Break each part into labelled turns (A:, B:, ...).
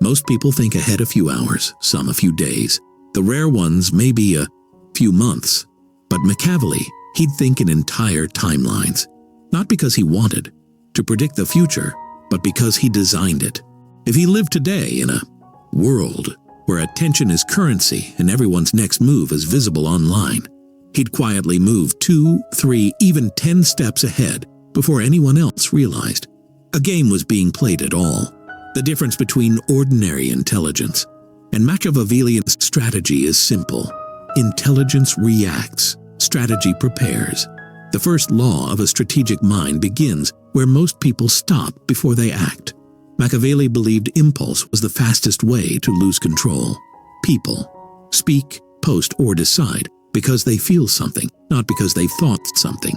A: Most people think ahead a few hours, some a few days. The rare ones maybe a few months. But Machiavelli, he'd think in entire timelines. Not because he wanted to predict the future, but because he designed it. If he lived today in a world where attention is currency and everyone's next move is visible online, he'd quietly move 2, 3, even 10 steps ahead before anyone else realized a game was being played at all. The difference between ordinary intelligence and Machiavellian strategy is simple. Intelligence reacts, strategy prepares. The first law of a strategic mind begins where most people stop before they act. Machiavelli believed impulse was the fastest way to lose control. People speak, post, or decide because they feel something, not because they thought something.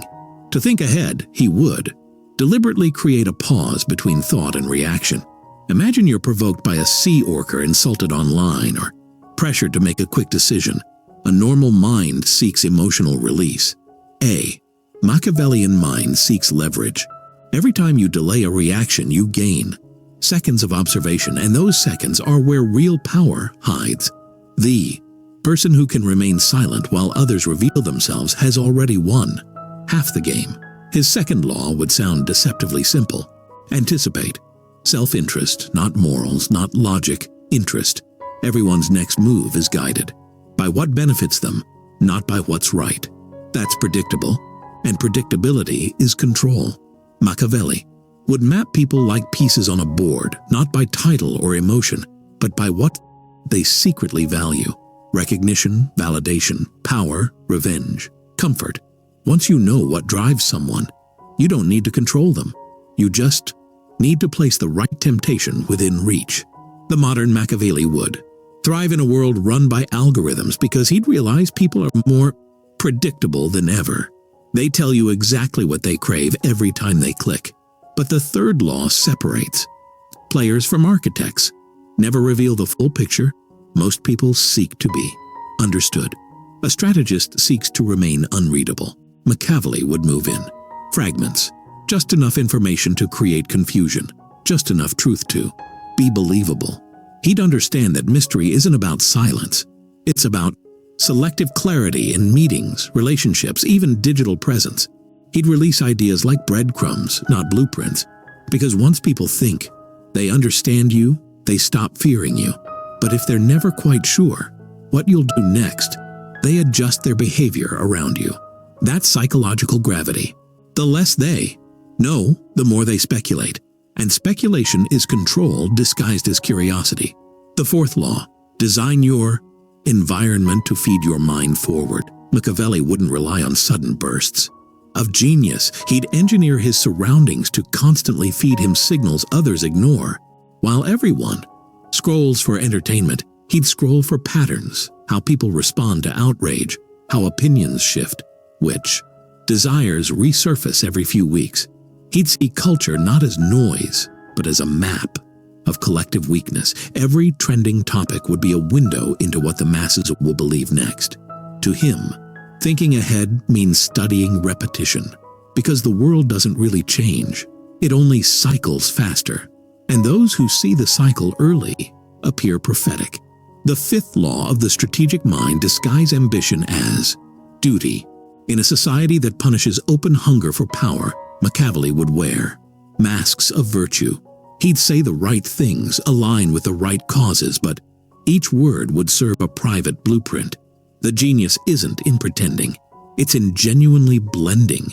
A: To think ahead, he would deliberately create a pause between thought and reaction. Imagine you're provoked by a sea orca insulted online or pressured to make a quick decision. A normal mind seeks emotional release. A Machiavellian mind seeks leverage. Every time you delay a reaction, you gain seconds of observation, and those seconds are where real power hides. The person who can remain silent while others reveal themselves has already won half the game. His second law would sound deceptively simple. Anticipate. Self-interest, not morals, not logic, interest. Everyone's next move is guided by what benefits them, not by what's right. That's predictable, and predictability is control. Machiavelli would map people like pieces on a board, not by title or emotion, but by what they secretly value. Recognition, validation, power, revenge, comfort. Once you know what drives someone, you don't need to control them. You just need to place the right temptation within reach. The modern Machiavelli would thrive in a world run by algorithms because he'd realize people are more predictable than ever. They tell you exactly what they crave every time they click. But the third law separates players from architects. Never reveal the full picture. Most people seek to be understood. A strategist seeks to remain unreadable. Machiavelli would move in fragments. Just enough information to create confusion. Just enough truth to be believable. He'd understand that mystery isn't about silence. It's about selective clarity in meetings, relationships, even digital presence. He'd release ideas like breadcrumbs, not blueprints, because once people think they understand you, they stop fearing you. But if they're never quite sure what you'll do next, they adjust their behavior around you. That's psychological gravity. The less they know, the more they speculate. And speculation is control disguised as curiosity. The fourth law, design your environment to feed your mind forward. Machiavelli wouldn't rely on sudden bursts of genius. He'd engineer his surroundings to constantly feed him signals others ignore. While everyone scrolls for entertainment, he'd scroll for patterns, how people respond to outrage, how opinions shift, which desires resurface every few weeks. He'd see culture not as noise, but as a map of collective weakness. Every trending topic would be a window into what the masses will believe next. To him, thinking ahead means studying repetition, because the world doesn't really change. It only cycles faster. And those who see the cycle early appear prophetic. The fifth law of the strategic mind disguises ambition as duty. In a society that punishes open hunger for power, Machiavelli would wear masks of virtue. He'd say the right things, align with the right causes, but each word would serve a private blueprint. The genius isn't in pretending. It's in genuinely blending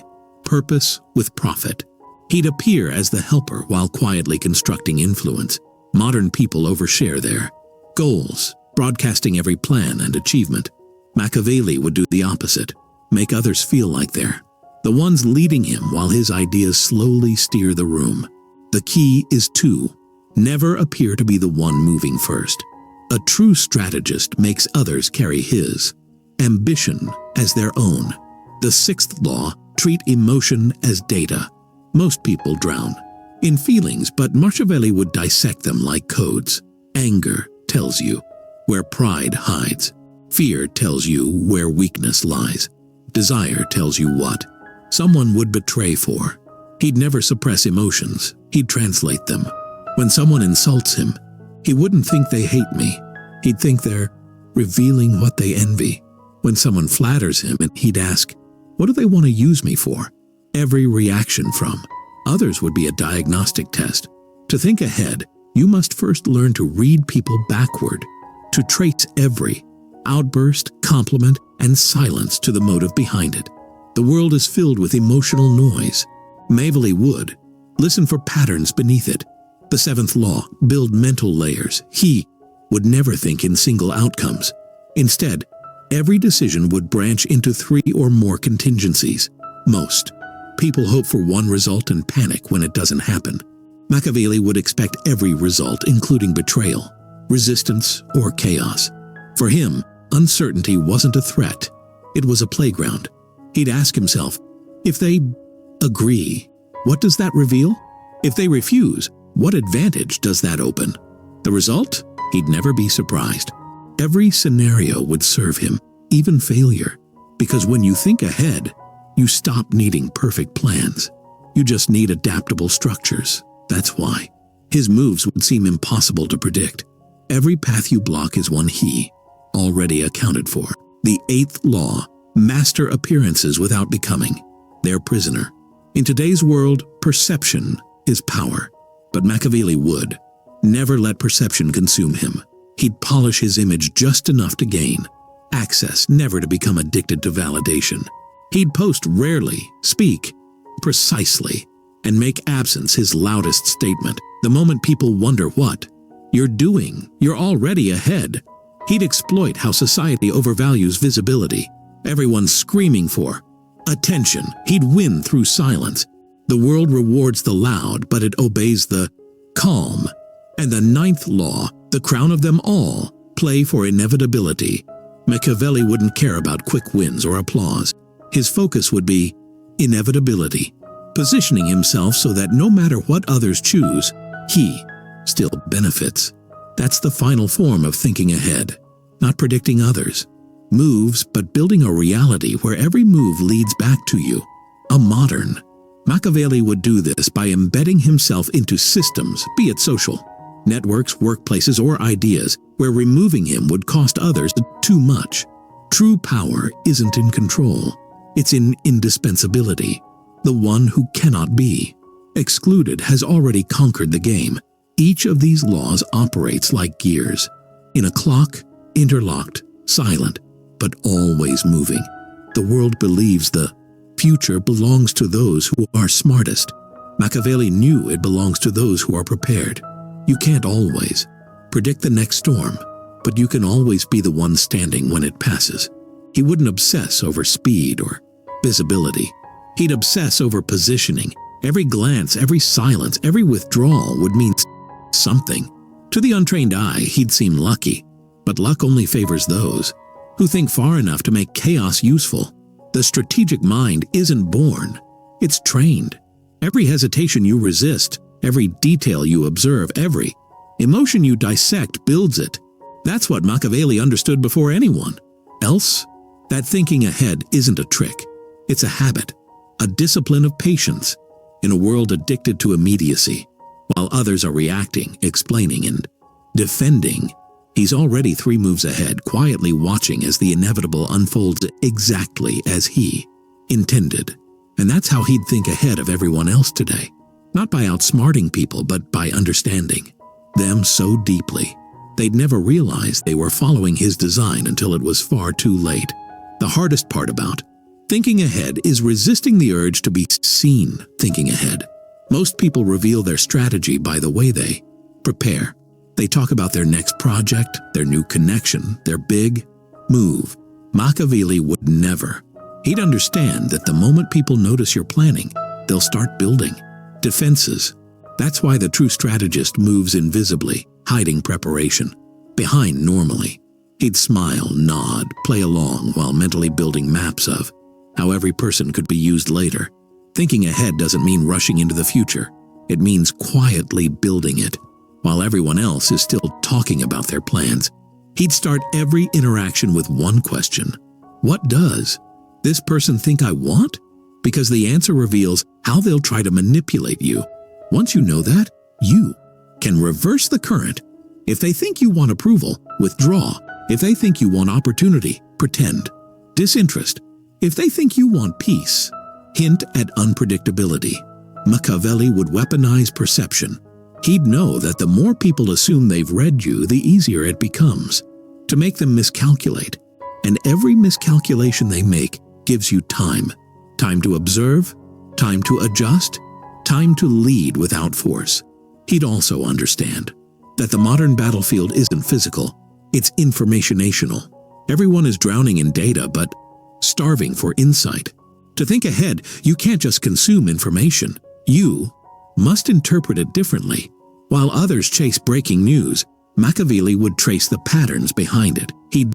A: purpose with profit. He'd appear as the helper while quietly constructing influence. Modern people overshare their goals, broadcasting every plan and achievement. Machiavelli would do the opposite, make others feel like they're the ones leading him while his ideas slowly steer the room. The key is to never appear to be the one moving first. A true strategist makes others carry his ambition as their own. The sixth law, treat emotion as data. Most people drown in feelings, but Machiavelli would dissect them like codes. Anger tells you where pride hides. Fear tells you where weakness lies. Desire tells you what someone would betray for. He'd never suppress emotions. He'd translate them. When someone insults him, He wouldn't think they hate me. He'd think they're revealing what they envy. When someone flatters him, he'd ask, what do they want to use me for? Every reaction from others would be a diagnostic test. To think ahead, you must first learn to read people backward, to trace every outburst, compliment, and silence to the motive behind it. The world is filled with emotional noise. Machiavelli would listen for patterns beneath it. The seventh law, build mental layers. He would never think in single outcomes. Instead, every decision would branch into 3 or more contingencies. Most people hope for one result and panic when it doesn't happen. Machiavelli would expect every result, including betrayal, resistance, or chaos. For him, uncertainty wasn't a threat. It was a playground. He'd ask himself, if they agree, what does that reveal? If they refuse, what advantage does that open? The result? He'd never be surprised. Every scenario would serve him, even failure, because when you think ahead, you stop needing perfect plans. You just need adaptable structures. That's why his moves would seem impossible to predict. Every path you block is one he already accounted for. The eighth law, master appearances without becoming their prisoner. In today's world, perception is power, but Machiavelli would never let perception consume him. He'd polish his image just enough to gain access, never to become addicted to validation. He'd post rarely, speak precisely, and make absence his loudest statement. The moment people wonder what you're doing, you're already ahead. He'd exploit how society overvalues visibility. Everyone's screaming for attention. He'd win through silence. The world rewards the loud, but it obeys the calm. And the ninth law, the crown of them all, play for inevitability. Machiavelli wouldn't care about quick wins or applause. His focus would be inevitability, positioning himself so that no matter what others choose, he still benefits. That's the final form of thinking ahead, not predicting others' moves, but building a reality where every move leads back to you. A modern Machiavelli would do this by embedding himself into systems, be it social networks, workplaces, or ideas, where removing him would cost others too much. True power isn't in control. It's in indispensability. The one who cannot be excluded has already conquered the game. Each of these laws operates like gears in a clock, interlocked, silent, but always moving. The world believes the future belongs to those who are smartest. Machiavelli knew it belongs to those who are prepared. You can't always predict the next storm, but you can always be the one standing when it passes. He wouldn't obsess over speed or visibility. He'd obsess over positioning. Every glance, every silence, every withdrawal would mean something. To the untrained eye, he'd seem lucky, but luck only favors those who think far enough to make chaos useful. The strategic mind isn't born, it's trained. Every hesitation you resist, every detail you observe, every emotion you dissect builds it. That's what Machiavelli understood before anyone else. That thinking ahead isn't a trick. It's a habit, a discipline of patience. In a world addicted to immediacy, while others are reacting, explaining, and defending, he's already 3 moves ahead, quietly watching as the inevitable unfolds exactly as he intended. And that's how he'd think ahead of everyone else today. Not by outsmarting people, but by understanding them so deeply. They'd never realize they were following his design until it was far too late. The hardest part about thinking ahead is resisting the urge to be seen thinking ahead. Most people reveal their strategy by the way they prepare. They talk about their next project, their new connection, their big move. Machiavelli would never. He'd understand that the moment people notice you're planning, they'll start building defenses. That's why the true strategist moves invisibly, hiding preparation behind normally. He'd smile, nod, play along while mentally building maps of how every person could be used later. Thinking ahead doesn't mean rushing into the future. It means quietly building it, while everyone else is still talking about their plans. He'd start every interaction with one question. What does this person think I want? Because the answer reveals how they'll try to manipulate you. Once you know that, you can reverse the current If they think you want approval, withdraw. If they think you want opportunity, pretend. Disinterest. If they think you want peace, hint at unpredictability. Machiavelli would weaponize perception. He'd know that the more people assume they've read you, the easier it becomes to make them miscalculate. And every miscalculation they make gives you time. Time to observe, time to adjust, time to lead without force. He'd also understand that the modern battlefield isn't physical, it's informationational. Everyone is drowning in data, but starving for insight. To think ahead, you can't just consume information. You must interpret it differently. While others chase breaking news, Machiavelli would trace the patterns behind it. He'd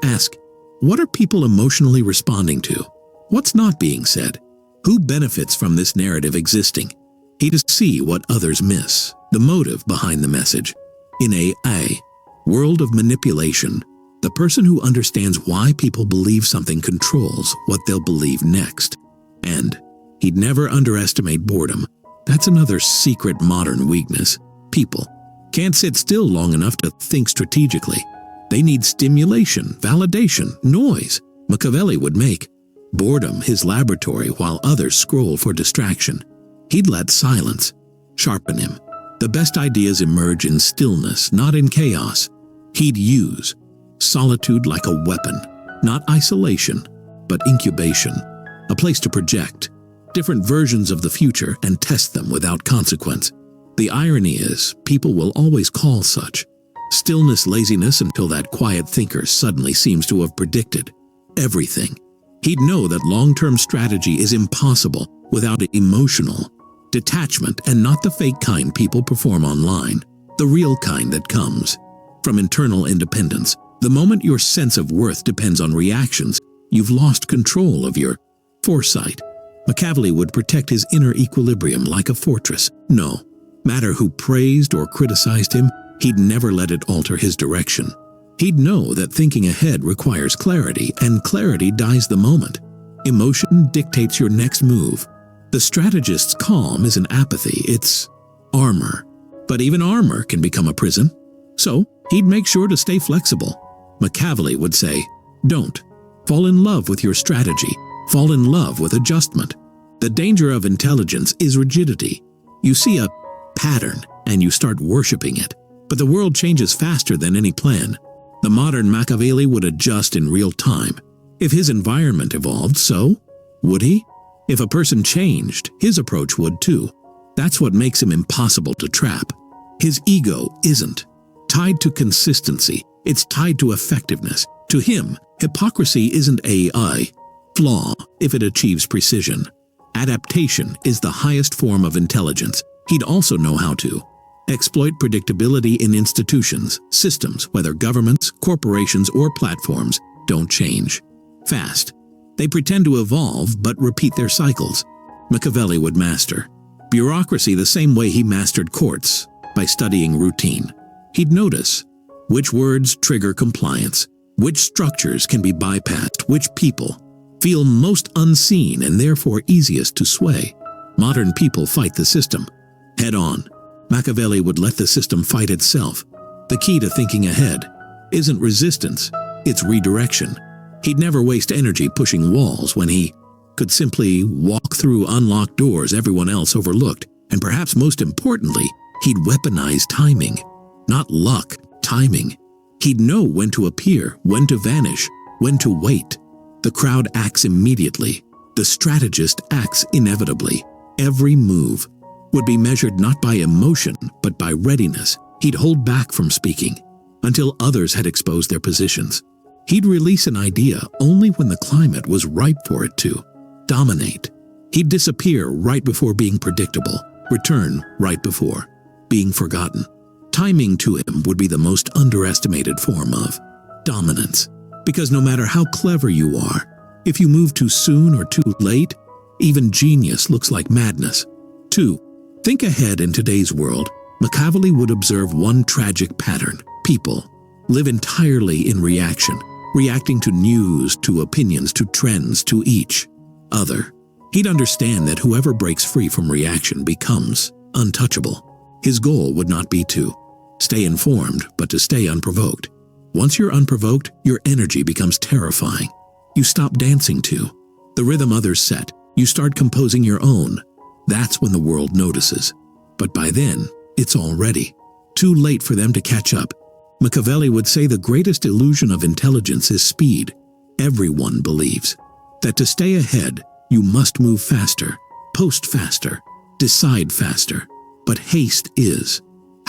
A: ask, what are people emotionally responding to? What's not being said? Who benefits from this narrative existing? He'd see what others miss, the motive behind the message. In a world of manipulation, the person who understands why people believe something controls what they'll believe next. And he'd never underestimate boredom. That's another secret modern weakness. People can't sit still long enough to think strategically. They need stimulation, validation, noise. Machiavelli would make boredom his laboratory while others scroll for distraction. He'd let silence sharpen him. The best ideas emerge in stillness, not in chaos. He'd use solitude like a weapon, not isolation, but incubation, a place to project different versions of the future and test them without consequence. The irony is, people will always call such stillness laziness until that quiet thinker suddenly seems to have predicted everything. He'd know that long-term strategy is impossible without emotional detachment, and not the fake kind people perform online, the real kind that comes from internal independence. The moment your sense of worth depends on reactions, you've lost control of your foresight. Machiavelli would protect his inner equilibrium like a fortress. No matter who praised or criticized him, he'd never let it alter his direction. He'd know that thinking ahead requires clarity, and clarity dies the moment. Emotion dictates your next move. The strategist's calm isn't apathy, it's armor. But even armor can become a prison. So he'd make sure to stay flexible. Machiavelli would say, don't fall in love with your strategy, fall in love with adjustment. The danger of intelligence is rigidity. You see a pattern and you start worshiping it. But the world changes faster than any plan. The modern Machiavelli would adjust in real time. If his environment evolved, so would he? If a person changed, his approach would too. That's what makes him impossible to trap. His ego isn't tied to consistency, it's tied to effectiveness. To him, hypocrisy isn't a flaw if it achieves precision. Adaptation is the highest form of intelligence. He'd also know how to exploit predictability in institutions, systems, whether governments, corporations, or platforms, don't change fast. They pretend to evolve but repeat their cycles. Machiavelli would master bureaucracy the same way he mastered courts, by studying routine. He'd notice which words trigger compliance, which structures can be bypassed, which people feel most unseen and therefore easiest to sway. Modern people fight the system head on. Machiavelli would let the system fight itself. The key to thinking ahead isn't resistance, it's redirection. He'd never waste energy pushing walls when he could simply walk through unlocked doors everyone else overlooked. And perhaps most importantly, he'd weaponize timing. Not luck, timing. He'd know when to appear, when to vanish, when to wait. The crowd acts immediately. The strategist acts inevitably. Every move would be measured not by emotion, but by readiness. He'd hold back from speaking until others had exposed their positions. He'd release an idea only when the climate was ripe for it to dominate. He'd disappear right before being predictable, return right before being forgotten. Timing to him would be the most underestimated form of dominance, because no matter how clever you are, if you move too soon or too late, even genius looks like madness. 2. Think ahead in today's world. Machiavelli would observe one tragic pattern. People live entirely in reaction, reacting to news, to opinions, to trends, to each other. He'd understand that whoever breaks free from reaction becomes untouchable. His goal would not be to Stay informed, but to stay unprovoked. Once you're unprovoked, your energy becomes terrifying. You stop dancing to the rhythm others set. You start composing your own. That's when the world notices. But by then, it's already too late for them to catch up. Machiavelli would say the greatest illusion of intelligence is speed. Everyone believes that to stay ahead, you must move faster, post faster, decide faster. But haste is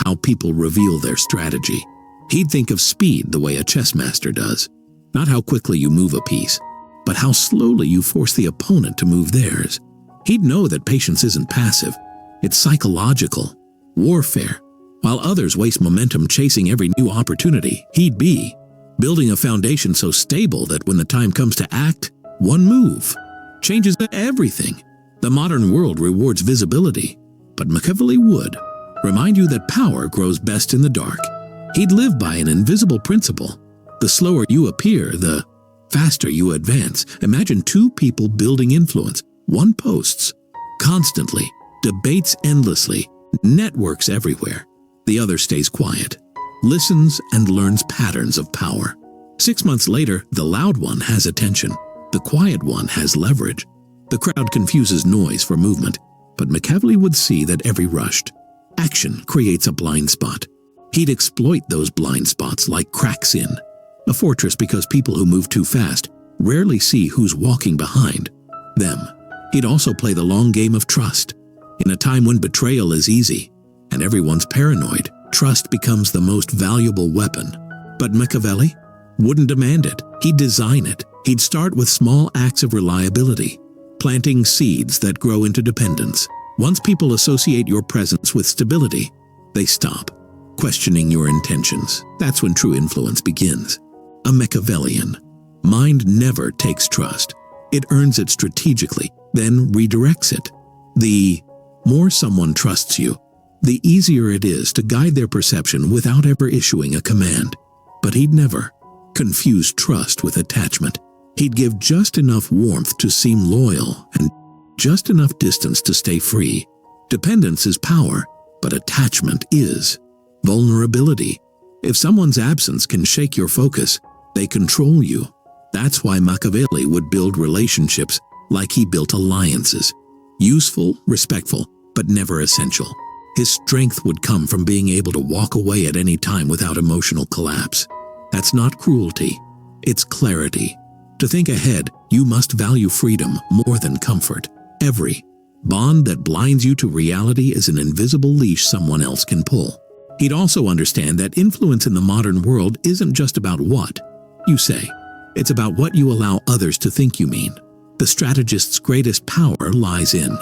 A: how people reveal their strategy. He'd think of speed the way a chess master does. Not how quickly you move a piece, but how slowly you force the opponent to move theirs. He'd know that patience isn't passive. It's psychological, warfare. While others waste momentum chasing every new opportunity, he'd be building a foundation so stable that when the time comes to act, one move changes everything. The modern world rewards visibility, but Machiavelli would remind you that power grows best in the dark. He'd live by an invisible principle. The slower you appear, the faster you advance. Imagine two people building influence. One posts constantly, debates endlessly, networks everywhere. The other stays quiet, listens and learns patterns of power. 6 months later, the loud one has attention. The quiet one has leverage. The crowd confuses noise for movement, but Machiavelli would see that every rushed action creates a blind spot. He'd exploit those blind spots like cracks in a fortress, because people who move too fast rarely see who's walking behind them. He'd also play the long game of trust. In a time when betrayal is easy and everyone's paranoid, trust becomes the most valuable weapon. But Machiavelli wouldn't demand it. He'd design it. He'd start with small acts of reliability, planting seeds that grow into dependence. Once people associate your presence with stability, they stop questioning your intentions. That's when true influence begins. A Machiavellian mind never takes trust. It earns it strategically, then redirects it. The more someone trusts you, the easier it is to guide their perception without ever issuing a command. But he'd never confuse trust with attachment. He'd give just enough warmth to seem loyal and just enough distance to stay free. Dependence is power, but attachment is vulnerability. If someone's absence can shake your focus, they control you. That's why Machiavelli would build relationships like he built alliances. Useful, respectful, but never essential. His strength would come from being able to walk away at any time without emotional collapse. That's not cruelty, it's clarity. To think ahead, you must value freedom more than comfort. Every bond that blinds you to reality is an invisible leash someone else can pull. He'd also understand that influence in the modern world isn't just about what you say. It's about what you allow others to think you mean. The strategist's greatest power lies in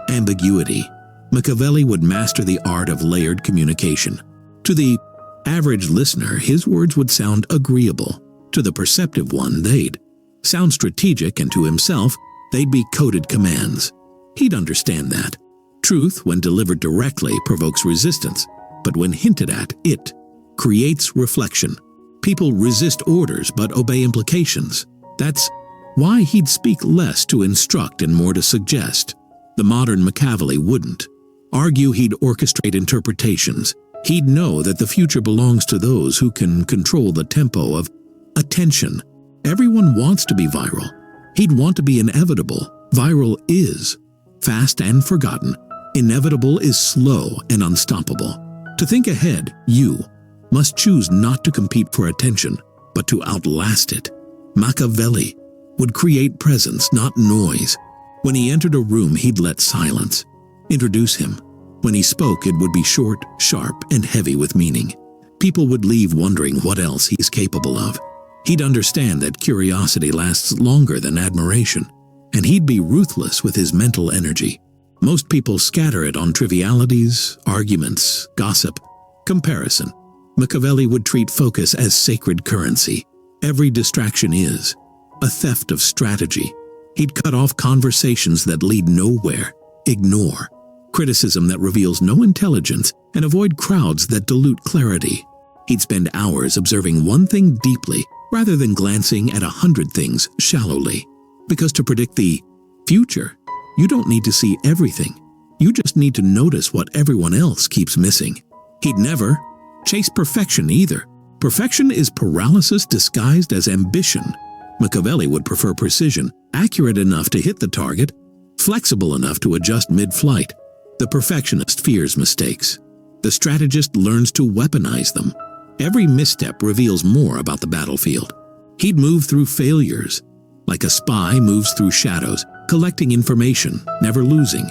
A: ambiguity. Machiavelli would master the art of layered communication. To the average listener, his words would sound agreeable. To the perceptive one, they'd sound strategic, and to himself, they'd be coded commands. He'd understand that truth, when delivered directly, provokes resistance, but when hinted at, it creates reflection. People resist orders but obey implications. That's why he'd speak less to instruct and more to suggest. The modern Machiavelli wouldn't argue. He'd orchestrate interpretations. He'd know that the future belongs to those who can control the tempo of attention. Everyone wants to be viral. He'd want to be inevitable. Viral is fast and forgotten. Inevitable is slow and unstoppable. To think ahead, you must choose not to compete for attention, but to outlast it. Machiavelli would create presence, not noise. When he entered a room, he'd let silence introduce him. When he spoke, it would be short, sharp, and heavy with meaning. People would leave wondering what else he's capable of. He'd understand that curiosity lasts longer than admiration, and he'd be ruthless with his mental energy. Most people scatter it on trivialities, arguments, gossip, comparison. Machiavelli would treat focus as sacred currency. Every distraction is a theft of strategy. He'd cut off conversations that lead nowhere, ignore criticism that reveals no intelligence, and avoid crowds that dilute clarity. He'd spend hours observing one thing deeply rather than glancing at 100 things shallowly. Because to predict the future, you don't need to see everything. You just need to notice what everyone else keeps missing. He'd never chase perfection either. Perfection is paralysis disguised as ambition. Machiavelli would prefer precision, accurate enough to hit the target, flexible enough to adjust mid-flight. The perfectionist fears mistakes. The strategist learns to weaponize them. Every misstep reveals more about the battlefield. He'd move through failures, like a spy moves through shadows, collecting information, never losing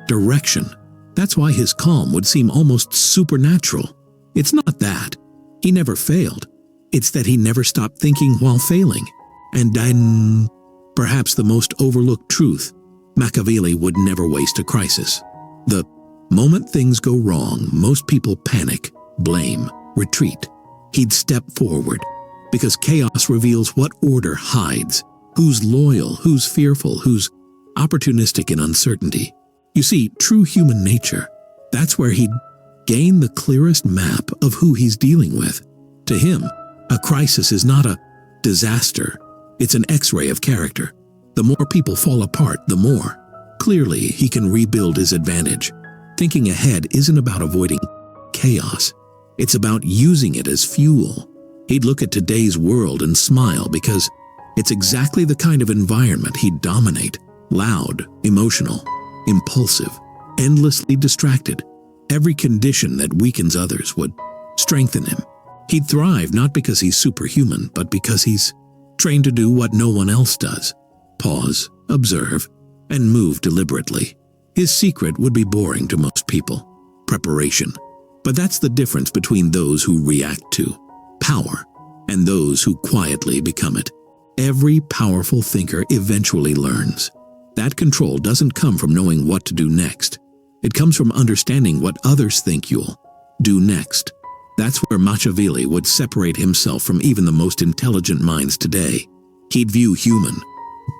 A: direction. That's why his calm would seem almost supernatural. It's not that he never failed. It's that he never stopped thinking while failing. And then, perhaps the most overlooked truth, Machiavelli would never waste a crisis. The moment things go wrong, most people panic, blame, retreat. He'd step forward, because chaos reveals what order hides, who's loyal, who's fearful, who's opportunistic in uncertainty. You see, true human nature, that's where he'd gain the clearest map of who he's dealing with. To him, a crisis is not a disaster, it's an X-ray of character. The more people fall apart, the more clearly he can rebuild his advantage. Thinking ahead isn't about avoiding chaos, it's about using it as fuel. He'd look at today's world and smile because it's exactly the kind of environment he'd dominate. Loud, emotional, impulsive, endlessly distracted. Every condition that weakens others would strengthen him. He'd thrive not because he's superhuman, but because he's trained to do what no one else does. Pause, observe, and move deliberately. His secret would be boring to most people. Preparation. But that's the difference between those who react to power and those who quietly become it. Every powerful thinker eventually learns. That control doesn't come from knowing what to do next. It comes from understanding what others think you'll do next. That's where Machiavelli would separate himself from even the most intelligent minds today. He'd view human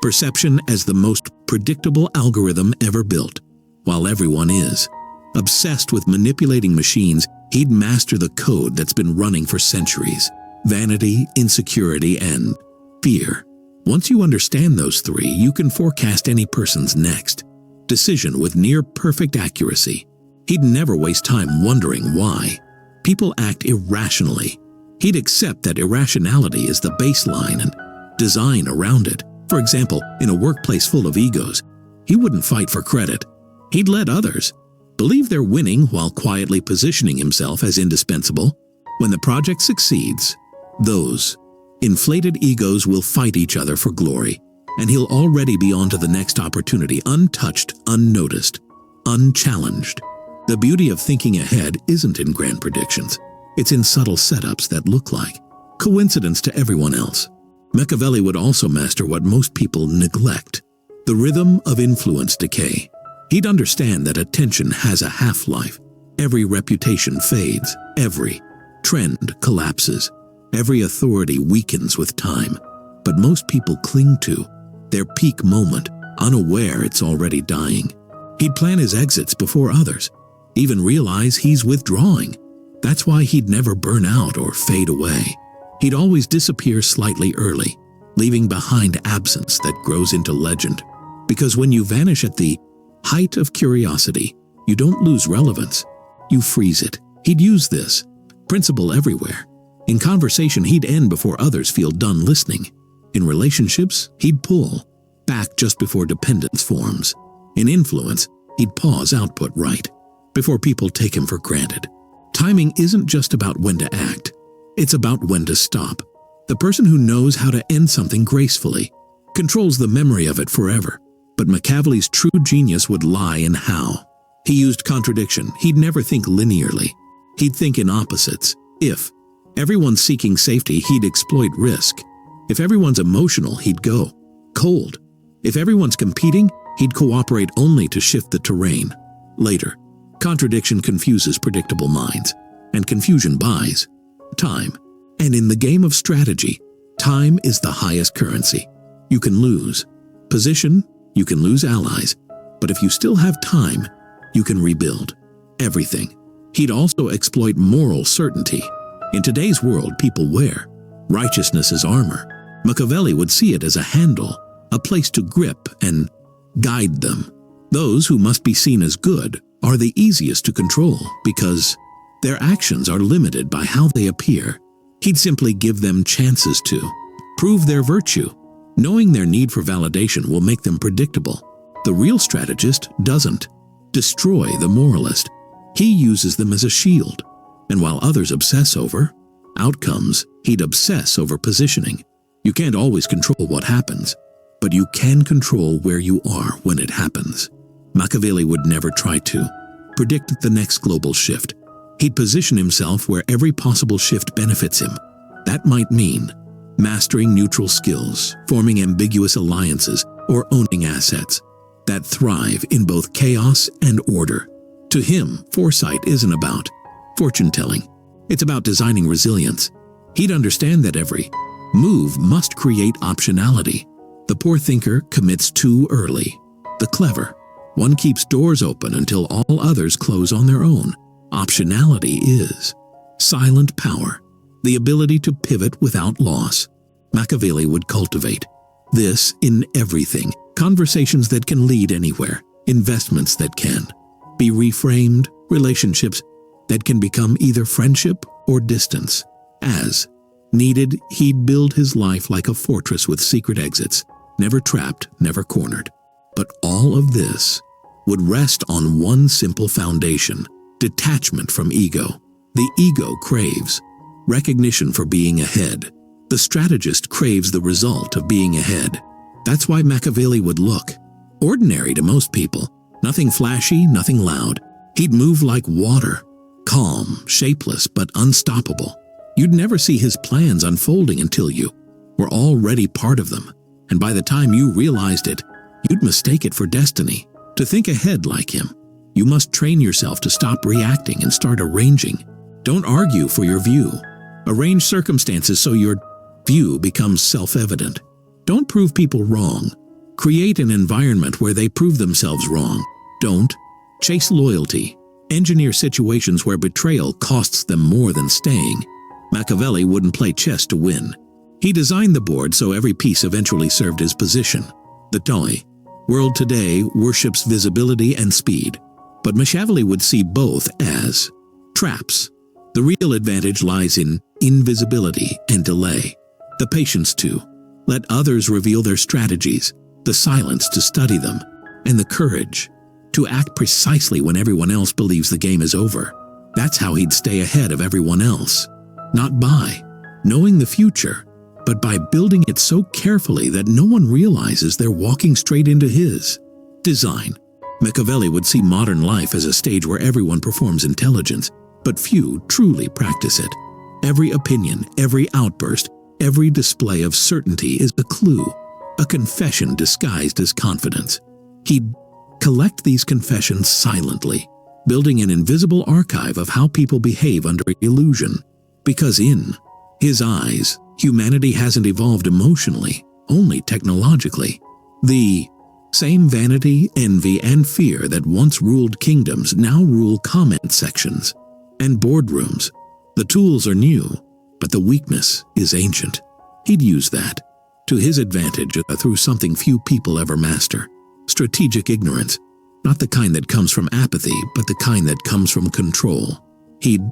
A: perception as the most predictable algorithm ever built. While everyone is obsessed with manipulating machines, he'd master the code that's been running for centuries. Vanity, insecurity, and fear. Once you understand those three, you can forecast any person's next decision with near-perfect accuracy. He'd never waste time wondering why people act irrationally. He'd accept that irrationality is the baseline and design around it. For example, in a workplace full of egos, he wouldn't fight for credit. He'd let others believe they're winning while quietly positioning himself as indispensable. When the project succeeds, those inflated egos will fight each other for glory, and he'll already be on to the next opportunity, untouched, unnoticed, unchallenged. The beauty of thinking ahead isn't in grand predictions. It's in subtle setups that look like coincidence to everyone else. Machiavelli would also master what most people neglect, the rhythm of influence decay. He'd understand that attention has a half-life. Every reputation fades, every trend collapses, every authority weakens with time. But most people cling to their peak moment, unaware it's already dying. He'd plan his exits before others, even realize he's withdrawing. That's why he'd never burn out or fade away. He'd always disappear slightly early, leaving behind absence that grows into legend. Because when you vanish at the height of curiosity, you don't lose relevance, you freeze it. He'd use this principle everywhere. In conversation, he'd end before others feel done listening. In relationships, he'd pull back just before dependence forms. In influence, he'd pause output right before people take him for granted. Timing isn't just about when to act, it's about when to stop. The person who knows how to end something gracefully controls the memory of it forever. But Machiavelli's true genius would lie in how. He used contradiction. He'd never think linearly. He'd think in opposites. If everyone's seeking safety, he'd exploit risk. If everyone's emotional, he'd go cold. If everyone's competing, he'd cooperate only to shift the terrain. Later, contradiction confuses predictable minds, and confusion buys time. And in the game of strategy, time is the highest currency. You can lose position, you can lose allies, but if you still have time, you can rebuild everything. He'd also exploit moral certainty. In today's world, people wear righteousness as armor. Machiavelli would see it as a handle, a place to grip and guide them. Those who must be seen as good are the easiest to control because Their actions are limited by how they appear. He'd simply give them chances to prove their virtue. Knowing their need for validation will make them predictable. The real strategist doesn't destroy the moralist. He uses them as a shield. And while others obsess over outcomes, he'd obsess over positioning. You can't always control what happens, but you can control where you are when it happens. Machiavelli would never try to predict the next global shift. He'd position himself where every possible shift benefits him. That might mean mastering neutral skills, forming ambiguous alliances, or owning assets that thrive in both chaos and order. To him, foresight isn't about fortune-telling. It's about designing resilience. He'd understand that every move must create optionality. The poor thinker commits too early. The clever one keeps doors open until all others close on their own. Optionality is silent power, the ability to pivot without loss. Machiavelli would cultivate this in everything. Conversations that can lead anywhere, investments that can be reframed, relationships that can become either friendship or distance. As needed, he'd build his life like a fortress with secret exits, never trapped, never cornered. But all of this would rest on one simple foundation: detachment from ego. The ego craves recognition for being ahead. The strategist craves the result of being ahead. That's why Machiavelli would look ordinary to most people. Nothing flashy, nothing loud. He'd move like water, calm, shapeless, but unstoppable. You'd never see his plans unfolding until you were already part of them. And by the time you realized it, you'd mistake it for destiny. To think ahead like him, you must train yourself to stop reacting and start arranging. Don't argue for your view. Arrange circumstances so your view becomes self-evident. Don't prove people wrong. Create an environment where they prove themselves wrong. Don't chase loyalty. Engineer situations where betrayal costs them more than staying. Machiavelli wouldn't play chess to win. He designed the board so every piece eventually served his position. The toy world today worships visibility and speed, but Machiavelli would see both as traps. The real advantage lies in invisibility and delay. The patience to let others reveal their strategies, the silence to study them, and the courage to act precisely when everyone else believes the game is over. That's how he'd stay ahead of everyone else. Not by knowing the future, but by building it so carefully that no one realizes they're walking straight into his design. Machiavelli would see modern life as a stage where everyone performs intelligence, but few truly practice it. Every opinion, every outburst, every display of certainty is a clue, a confession disguised as confidence. He'd collect these confessions silently, building an invisible archive of how people behave under illusion. Because in his eyes, humanity hasn't evolved emotionally, only technologically. The same vanity, envy, and fear that once ruled kingdoms now rule comment sections and boardrooms. The tools are new, but the weakness is ancient. He'd use that to his advantage through something few people ever master: strategic ignorance. Not the kind that comes from apathy, but the kind that comes from control. He'd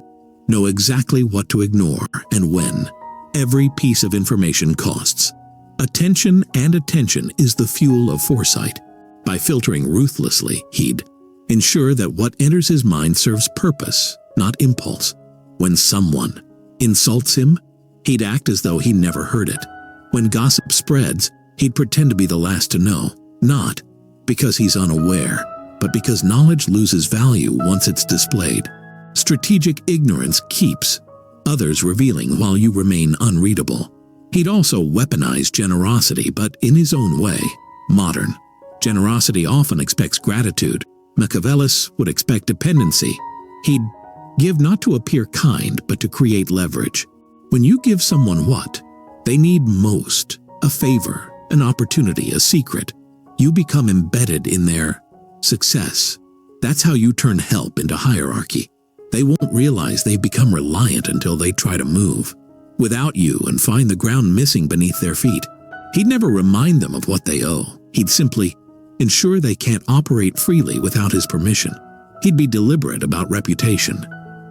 A: know exactly what to ignore and when. Every piece of information costs. Attention, and attention is the fuel of foresight. By filtering ruthlessly, he'd ensure that what enters his mind serves purpose, not impulse. When someone insults him, he'd act as though he never heard it. When gossip spreads, he'd pretend to be the last to know, not because he's unaware, but because knowledge loses value once it's displayed. Strategic ignorance keeps others revealing while you remain unreadable. He'd also weaponize generosity, but in his own way. Modern generosity often expects gratitude. Machiavelli would expect dependency. He'd give not to appear kind, but to create leverage. When you give someone what they need most, a favor, an opportunity, a secret, you become embedded in their success. That's how you turn help into hierarchy. They won't realize they've become reliant until they try to move without you and find the ground missing beneath their feet. He'd never remind them of what they owe. He'd simply ensure they can't operate freely without his permission. He'd be deliberate about reputation.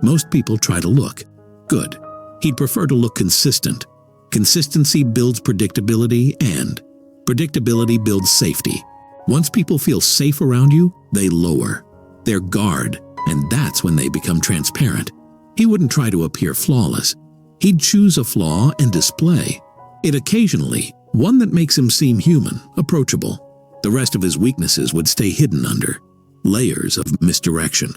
A: Most people try to look good. He'd prefer to look consistent. Consistency builds predictability, and predictability builds safety. Once people feel safe around you, they lower their guard, and that's when they become transparent. He wouldn't try to appear flawless. He'd choose a flaw and display it occasionally, one that makes him seem human, approachable. The rest of his weaknesses would stay hidden under layers of misdirection.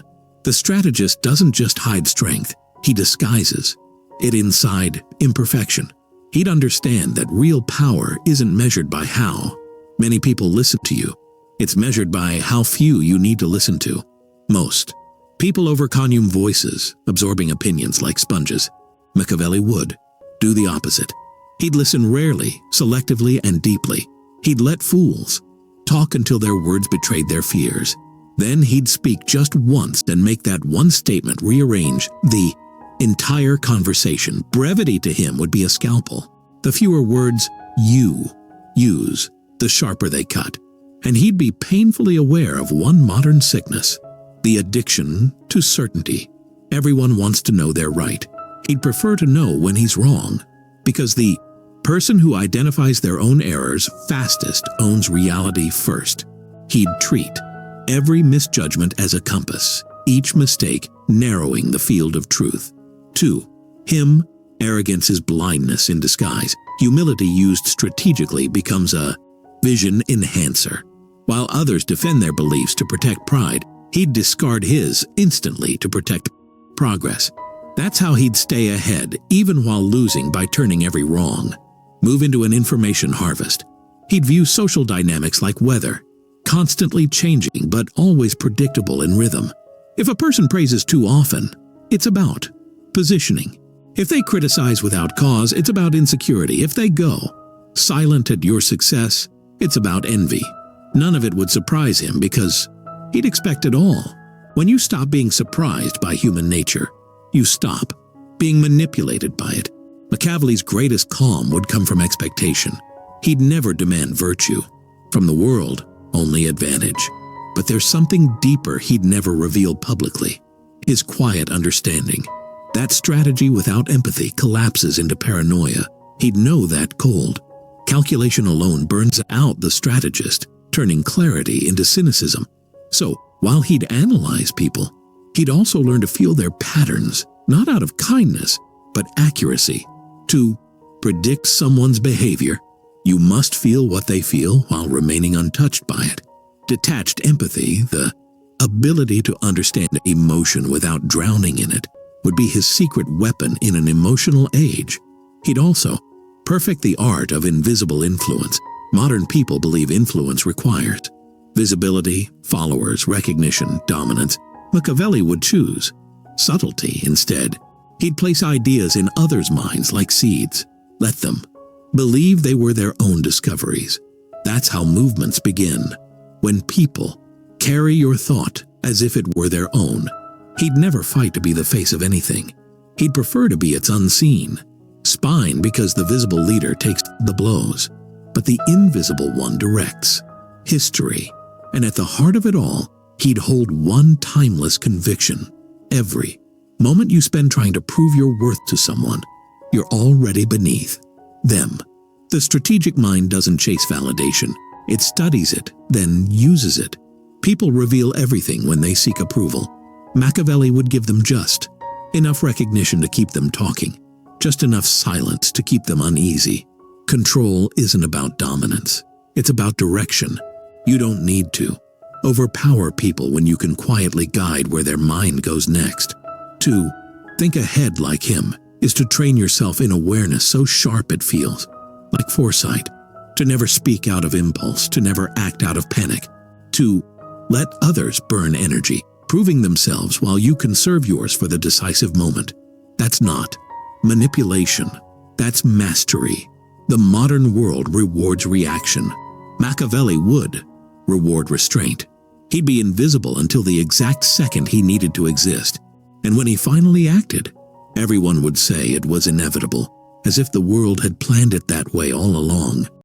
A: The strategist doesn't just hide strength, he disguises it inside imperfection. He'd understand that real power isn't measured by how many people listen to you. It's measured by how few you need to listen to. Most people overconsume voices, absorbing opinions like sponges. Machiavelli would do the opposite. He'd listen rarely, selectively, and deeply. He'd let fools talk until their words betrayed their fears. Then he'd speak just once and make that one statement rearrange the entire conversation. Brevity to him would be a scalpel. The fewer words you use, the sharper they cut. And he'd be painfully aware of one modern sickness: the addiction to certainty. Everyone wants to know they're right. He'd prefer to know when he's wrong, because the person who identifies their own errors fastest owns reality first. He'd treat every misjudgment as a compass, each mistake narrowing the field of truth. To him, arrogance is blindness in disguise. Humility used strategically becomes a vision enhancer. While others defend their beliefs to protect pride, he'd discard his instantly to protect progress. That's how he'd stay ahead, even while losing by turning every wrong. Move into an information harvest. He'd view social dynamics like weather, constantly changing but always predictable in rhythm. If a person praises too often, it's about positioning. If they criticize without cause, it's about insecurity. If they go silent at your success, it's about envy. None of it would surprise him because he'd expect it all. When you stop being surprised by human nature, you stop being manipulated by it. Machiavelli's greatest calm would come from expectation. He'd never demand virtue. From the world, only advantage. But there's something deeper he'd never reveal publicly: his quiet understanding. That strategy without empathy collapses into paranoia. He'd know that cold calculation alone burns out the strategist, turning clarity into cynicism. So, while he'd analyze people, he'd also learn to feel their patterns, not out of kindness, but accuracy. To predict someone's behavior, you must feel what they feel while remaining untouched by it. Detached empathy, the ability to understand emotion without drowning in it, would be his secret weapon in an emotional age. He'd also perfect the art of invisible influence. Modern people believe influence requires visibility, followers, recognition, dominance. Machiavelli would choose subtlety instead. He'd place ideas in others' minds like seeds. Let them believe they were their own discoveries. That's how movements begin. When people carry your thought as if it were their own. He'd never fight to be the face of anything. He'd prefer to be its unseen spine, because the visible leader takes the blows, but the invisible one directs history. And at the heart of it all, he'd hold one timeless conviction: every moment you spend trying to prove your worth to someone, you're already beneath them. The strategic mind doesn't chase validation. It studies it, then uses it. People reveal everything when they seek approval. Machiavelli would give them just enough recognition to keep them talking, just enough silence to keep them uneasy. Control isn't about dominance. It's about direction. You don't need to overpower people when you can quietly guide where their mind goes next. To think ahead like him is to train yourself in awareness so sharp it feels like foresight. To never speak out of impulse, to never act out of panic. To let others burn energy, proving themselves while you conserve yours for the decisive moment. That's not manipulation. That's mastery. The modern world rewards reaction. Machiavelli would reward restraint. He'd be invisible until the exact second he needed to exist. And when he finally acted, everyone would say it was inevitable, as if the world had planned it that way all along.